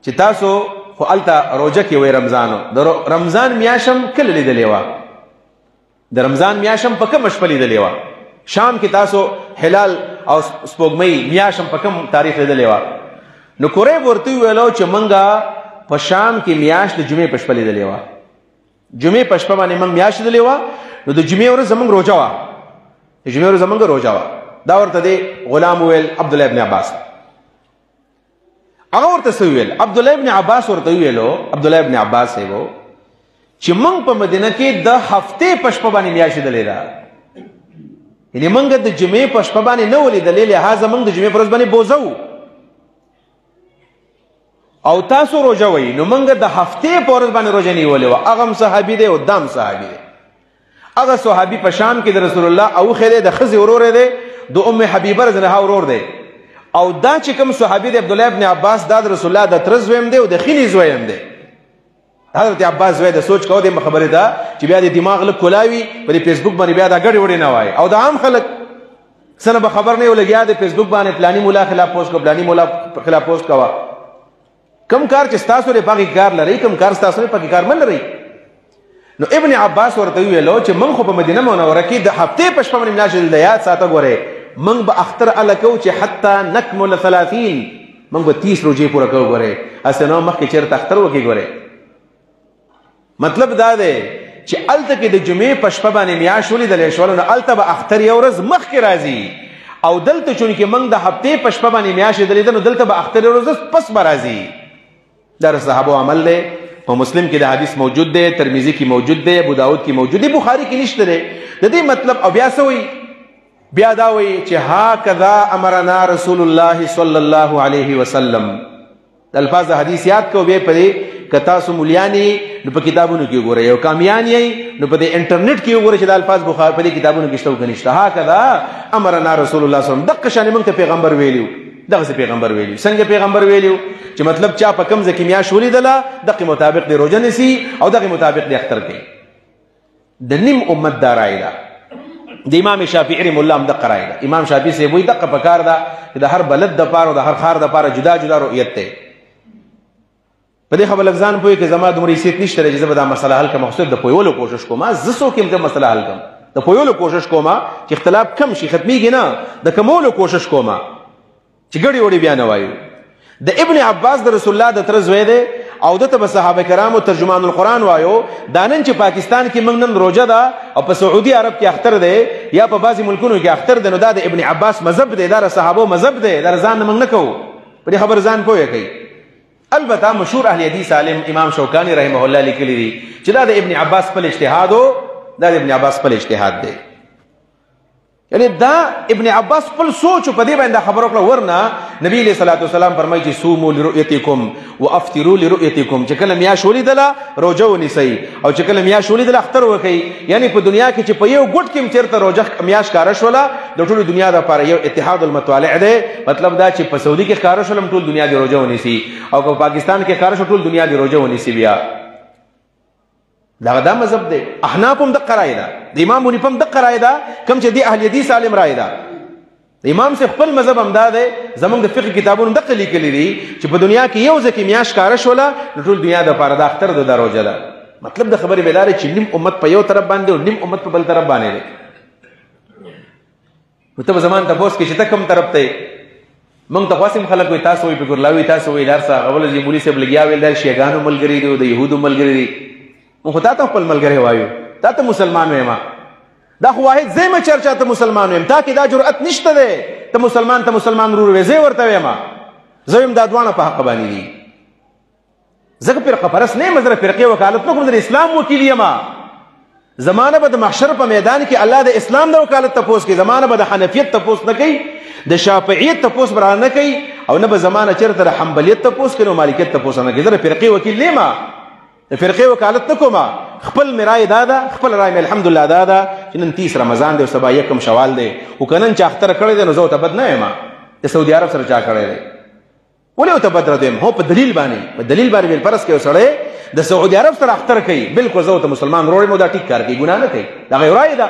چې تاسو خو الته روزه کې وې رمضان میاشم کله لیدلې و؟ د رمضان میاشم په کوم شپه لیدلې و؟ شام کې تاسو هلال او سپوږمۍ میاشم په کوم تاریخ لیدلې و؟ نو قریب ورته ویلو چې منګه په شام کې میاش د جمعې په شپه لیدلې و. جمعې په شپه باندې موږ میاش لیدلې و. نو د جمعې ورځ زموږ روزه وه. د جمعې ورځ زموږ روزه وه. دا ورته دی غلام ویل عبد الله ابن عباس. هغه ورته څه ویل؟ عبد الله ابن عباس ورته ویلو عبد الله ابن عباس یې چې موږ په مدینه کې د هفتې په شپه باندې میاش لیدلې ده. یعنې موږ د جمعې په شپه باندې نه ولیدلې، لهذا موږ د جمعې په ورځ باندې بوزه وو. او تاسو روزه وای نو موږ د هفتې په ورځ باندې روزه نیولې وه. هغه هم صحابي دی او دام صحابي دی. هغه صحابي په شام کې د رسول الله اوښی دی، د ښځې ورور دی، د ام حبیبه رضی الله ورور دی. او دا چې کوم صحابي دی عبدالله ابن عباس دا د رسول الله د تره زوی هم دی او د خینې زوی هم دی. حضرت عباس زوی د سوچ کوو د خبرې ده چې بیا د دماغ لږ کولاوي په دې فیسبوک باندې بیا دا ګډې وډې نه وایي او د عام خلک څه نه به خبر نه یو لګیا د فیسبوک باندې پلاني مولا خلاف پوسټ کوه، پلاني مولا خلاف پوسټ کوه. کم کار چې ستاسو لري پاکي کار لري، کم کار ستاسو لري پاکي کار من لري. نو ابن عباس ورته ویلو چې من خو په مدینه منوره کې د هفتې په شپه باندې میاشت د یاد ساته ګورې من به اختر الکو چې حتی نکمل 30 من به 30 روزې پوره کوو. ګورې اسنه مخکې چیرته اختر وکړي. ګورې مطلب دا دی چې الته کې د جمعې په شپه باندې میاشت ولیدلې شول نو الته به اختر یو ورځ مخکې راځي او دلته چونکې من د هفتې په شپه باندې میاشت لیدلې نو دلته به اختر یو ورځ پس به راځي. دا صحابه عمل دی. په مسلم کې د حدیث موجود دی، ترمذی کې موجود دی، ابو داود کې موجود دی، بخاری کې نشته دی. د دې مطلب او بیا څه وایي؟ بیا دا وایي چې هکذا امرنا رسول الله صلی الله علیه وسلم. د الفاظ د حدیث یاد کو بیا پرې که تاسو مولیانی نو په کتابونو کې وګورئ او کامیان یې نو په دې انټرنیټ کې وګورئ چې د الفاظ بخاری په دې کتابونو کې شته او نشته. هکذا امرنا رسول الله صلی الله علیه وسلم. دغه شان موږ ته پیغمبر ویلو، دغه پیغمبر ویلو. څنګه پیغمبر ویلو؟ چې مطلب چا په کوم ځکه میاشت ولیدله دغه مطابق دی روزه نیسي او دغه مطابق دی اختر کوي. د نیم امت دا رایه ده. د امام شافعي رحمه الله هم دغه رایه ده. امام شافعي صاحب وایي دغه پکار ده چې د هر بلد دپاره او د هر ښار دپاره جدا جدا رؤیت دی. په دې خبره لږ ځان پوهې که زما دومره حیثیت نشته دی چې زه به دا مسله حل کړم. خو د پوهولو کوشش کوم. زه څوک یم چې مسله حل کړم؟ د پوهولو کوشش کوم چې اختلاف کم شي، ختمیږي نه. د کمولو کوشش کوم چې ګډې وړې بیا نه وایو. د ابن عباس د رسول الله د تره زوی دی او دته به صحابه کرامو ترجمان القرآن وایو. دا نن چې پاکستان کې موږ نن روزه ده او په سعودي عرب کې اختر دی یا په بعضې ملکونو کې اختر دی، نو دا د ابن عباس مذهب دی، دا د صحابو مذهب دی. دا ځان نه موږ نه کوو. په دې خبر ځان پوهه کوي. البته مشهور اهل حدیث عالم امام شوکانی رحمه الله لیکلی دي چې دا د ابن عباس خپل اجتهاد و. دا د ابن عباس خپل اجتهاد دی. یعنی دا ابن عباس خپل سوچ په دې باندې خبرو کړه. ورنه نبی علیہ الصلوۃ والسلام فرمایي چې صوموا لرؤیتکم وافطروا لرؤیتکم. چې کله میاشت ولیدله روزه ونیسئ او چې کله میاشت ولیدله اختر وکړئ. یعنی په دنیا کې چې په یو ګوټ کې چېرته روزه میاشت ښکاره شوله د ټولې دنیا دپاره یو اتحاد المطالع دی. مطلب دا چې په سعودي کې ښکاره شول ټول دنیا دې روزه ونیسي او که په پاکستان کې ښکاره شو ټول دنیا دې روزه ونیسي. بیا دا مذهب دی. احناف هم دغه رایه ده، د امام حنیفه هم دغه رایه ده، کوم چې د اهل حدیث عالم رایه ده. د امام صاحب خپل مذهب هم دا دی. زموږ د فقه کتابونو دغه لیکلي دي چې په دنیا کې یو ځکه میاشت ښکاره شوله د ټول دنیا دپاره د اختر د روزه ده. مطلب د خبرې بې لارې چې نیم امت په یو طرف باندې او نیم امت په بل طرف باندې دی. نو ته به زمان تپوس کې چې ته کوم طرف ته موږ ته خاصم خلک وي تاسو وي فکرلاوي تاسو وي لار څه اول چې مولوي صاحب لګیا ویل دا شیګانو ملګري دي او د یهودو ملګري دي. موږ خو تا ته خپل ملګری وایو، تا ته مسلمان وایم. دا خو واحد زه یم چرچا ته مسلمان وایم. تا کې دا جرأت نشته دی ته مسلمان ورور وې. زه ورته وایم زه وایم دا دواړه په حق باندې دي. زه فرقه پرست نه یم، زه فرقې وکالت نه کوم، زه د اسلام وکیل یم. زمانه به د محشر په میدان کې الله د اسلام د وکالت تپوس کوي. زمانه به د حنفیت تپوس نه کوي، د شافعیت تپوس به نه کوي او نه به زمانه چېرته د حنبلیت تپوس کوي او مالکیت تپوس نه کوي. زه د فرقې وکیل نه یم، د فرقې وکالت نه کوم. خپل مې رایې دا ده، خپل رایې مې الحمدلله دا ده چې نن 30 رمضان دی او سبا 1 شوال دی او که نن چا اختر کړی دی نو زه ورته بد نه یم. د سعودي عرب سره چا کړی دی ولې ورته بد رد وایم؟ هو په دلیل باندې فرض کړئ سړی د سعودي عرب سره اختر کوي، بالکل زه ورته مسلمان ورور یم او دا ټیک کار کوي، ګناه نه کوي، دا هغه یو رایه ده.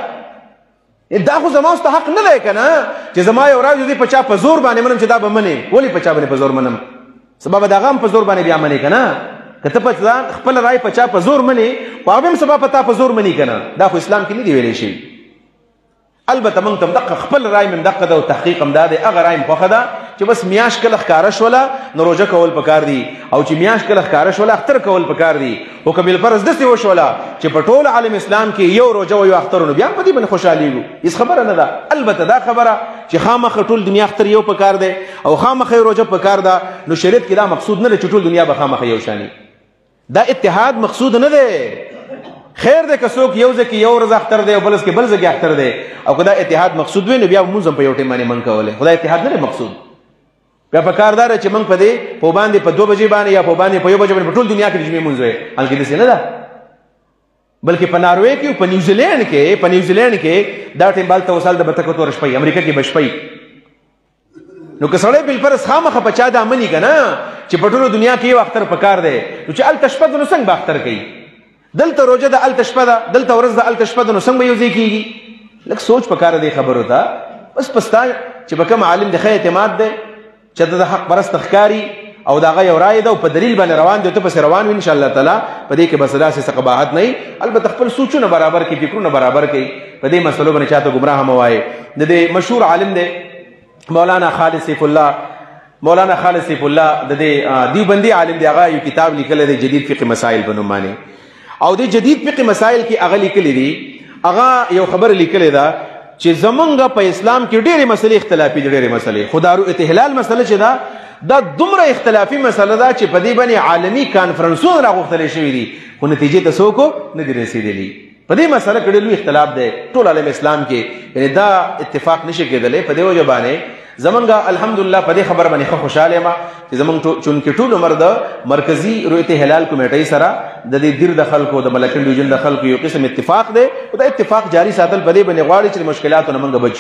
دا خو زما اوس ته حق نه دی که نه چې زما یو رایه زه په چا په زور باندې منم چې دا به منې. ولې په چا باندې په زور منم؟ سبا به د هغه هم په زور باندې بیا منې که نه. که ته په ځان خپل رایه په چا په زور منې خو هغه هم سبا په تا په زور مني که نه. دا خو اسلام کې نه دی ویلی شوي. البته موږ ته هم دقه خپل رای مې هم دقه ده او تحقیق هم دا دی، هغه رای مې خوښه ده چې بس میاشت کله ښکاره شوله نو روژه کول پکار دي، او چې میاشت کله ښکاره شوله اختر کول پکار دي. خو که بالفرض داسې وشوله چې په ټول عالم اسلام کې یو روژه و یو اختر نو بیا هم په دې باندې خوشحالېږو، هېڅ خبره نه ده. البته دا خبره چې خامخه ټول دنیا اختر یو پکار دی او خامخه یو روژه پکار ده، نو شریعت کې دا مقصود نه دی چې ټول دنیا به خامخه یو شاني. دا اتحاد مقصود نه دی. خیر دی که څوک یو ځای کې یو ورځ اختر دی او بل ځای کې بل ځای کې اختر دی، او که دا اتحاد مقصود وي نو بیا مونځ هم په یو ټیم باندې من کولی. خو دا اتحاد نه دی مقصود. بیا پکار دا ده چې موږ په دې په باندې په 2 بجې باندې یا په باندې په 1 بجې باندې په ټول دنیا کې د جمعې مونځ وی، هلکې داسې نه ده. بلکې په ناروې کې په نیوزیلینډ کې دا ټیم بالته وسال د بتکو تور شپی، امریکا کې بشپی. نو که سړی بالفرض خامخه په چا دا مني که نه چې په ټولو دنیا کې یو اختر پکار دی، نو چې هلته شپه ده نو څنګه به اختر کوي؟ دلته روژه ده هلته شپه ده، دلته ورځ ده هلته شپه ده، نو څنګه به یو ځای کېږي؟ لږ سوچ پکار دی خبرو ته. بس په ستا چې به کوم عالم د ښه اعتماد دی چې ته د حق پرست ښکاري او د هغه یو رایه ده او په دلیل باندې روان دی او ته پسې روان وي انشاءالله تعالی په دې کې بس داسې څه قباحت نه وي. البته خپل سوچونه برابر کړي، فکرونه برابر کړي، په دې مسلو باندې چاته ګمراه مه وایې. د دې مشهور عالم دی مولانا خالد سیف الله د دې دیوبندي عالم دی، هغه یو کتاب لیکلی دی جدید فقه مسائل په نوم باندې، او د جدید فقه مسائل کې هغه لیکلی دي، هغه یو خبره لیکلی ده چې زمونږ په اسلام کې ډېرې مسلې اختلافي دي، ډېرې مسلې. خو دارو اتحلال مسله چې ده دا دومره اختلافي مسله ده چې په دې باندې عالمي کانفرنسونه راغوښتلی شوي دي، خو نتیجې ته څوک نه دي رسېدلي. په دې مسله کې ډېر لوی اختلاف دی ټول عالم اسلام کې، یعنې دا اتفاق نشي کېدلی. په دې وجه باندې زمونږ الحمدلله په دې خبره باندې ښه خوشحاله یم چې زمونږ چونکې ټول عمر د مرکزي رؤیت هلال کمیټۍ سره د دې دیر د خلکو د ملکن ډویژن د خلکو یو قسم اتفاق دی، او دا اتفاق جاري ساتل په دې باندې غواړي چې د مشکلاتو نه موږ بچ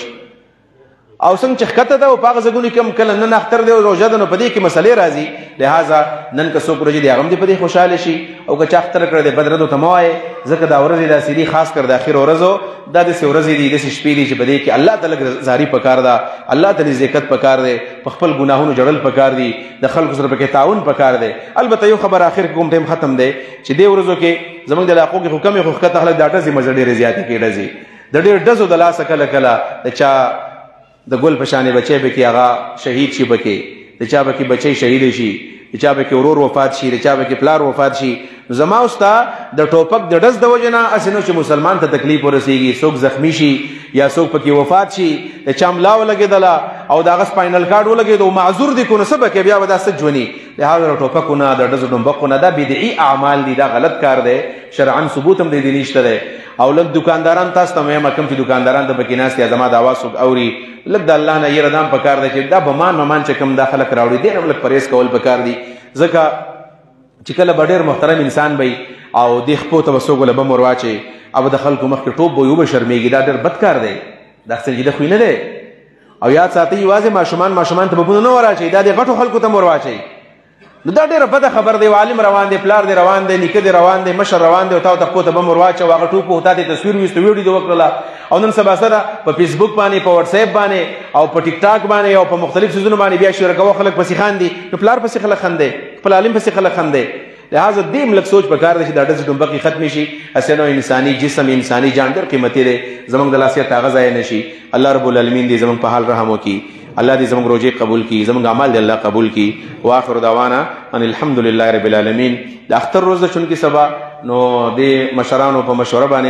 او څنګه چې ښکته ده او په هغه ځایونو کې هم کله نن اختر دی او روژه ده نو په دې کې مسلې راځي. لہذا نن که څوک روژه دی هغه هم دې په دې خوشحاله شي، او که چا اختر کړی دی بد رد ورته مه وایې، ځکه دا ورځې داسې دي خاص کر د اخرو ورځو دا داسې ورځې دي داسې شپې دي چې په دې کې الله ته لږ زاري پکار ده، الله ته نزدېکت پکار دی، په خپل ګناهونو جړل پکار دي، د خلکو سره پکې تعاون پکار دی. البته یو خبر آخر کې کوم ټایم ختم دی چې دې ورځو کې زموږ د علاقو کې خو کمې خو ښکته خلک دا ډزې مزه ډېرې زیاتې کې ډزې د ډېر ډزو د لاسه کله کله د چا د ګل په شانې بچی به کې هغه شهید شي، پکې د چا به کې بچی شهید شي، د چا به کې ورور وفات شي، د چا به کې پلار وفات شي. نو زما اوستا د ټوپک د ډز د وجه نه هسې نو چې مسلمان ته تکلیف ورسېږي، څوک زخمی شي یا څوک پکې وفات شي، د چا ملا ولګېدله او د هغه سپاینل کارډ ولګېد او معذور دي، کو نو څه به کوي بیا به دا څه ژوني. لهذا د ټوپکو نه د ډزو ډمبکو نه دا بدعي اعمال دي، دا غلط کار دی، شرعن ثبوت هم د دې نشته دی. او لږ دکانداران تاسو ته وایم کوم چې دکانداران ته پکې ناست یا زما د اواز څوک اوري، لږ د الله نه یره دام پکار دی چې دا بمان چې کوم دا خلک راوړي دې نه لږ پرهیز کول پکار دي. ځکه چې کله به ډېر محترم انسان وي او دې خپو ته به څوک له بم ور واچوي او د خلکو مخکې ټوپ به وي شرمېږي، دا ډېر بد کار دی، دا سنجیده خوی نه دی. او یاد ساتئ یوازې ماشومان ته بمونه نه ور اچوي، دا د غټو خلکو ته ور واچوي. نو دا ډېره بده خبر دی. عالم روان دی، پلار دی روان دی، نیکه دی روان دی، مشر روان دی او تا ته خپو ته بم ور واچو، هغه ټوپ و تا ته تصویر ویستو ویډیو دې وکړله او نن سبا سره په فیسبوک باندې په واتس اپ باندې او په ټیک ټاک باندې او په مختلف څیزونو باندې بیا شیر کوه، خلک پسې خاندي، نو پلار پسې خلک خاندي، خپل عالم پسې خلک خاندي. لہذا دې ملک سوچ پکار دی چې دا ډزې ډمبکې ختمې شي. هسې نو انساني جسم انساني جان ډېر قیمتي دی، زموږ د لاسیت هغه ضایع نه شي. الله رب العالمین دې زموږ په حال رحم وکړي، الله دې زموږ روزې قبول کړي، زموږ اعمال دې الله قبول کړي. واخر دعوانا ان الحمد لله رب العالمین. د اختر روز ده چونکې سبا نو د مشرانو په مشوره باندې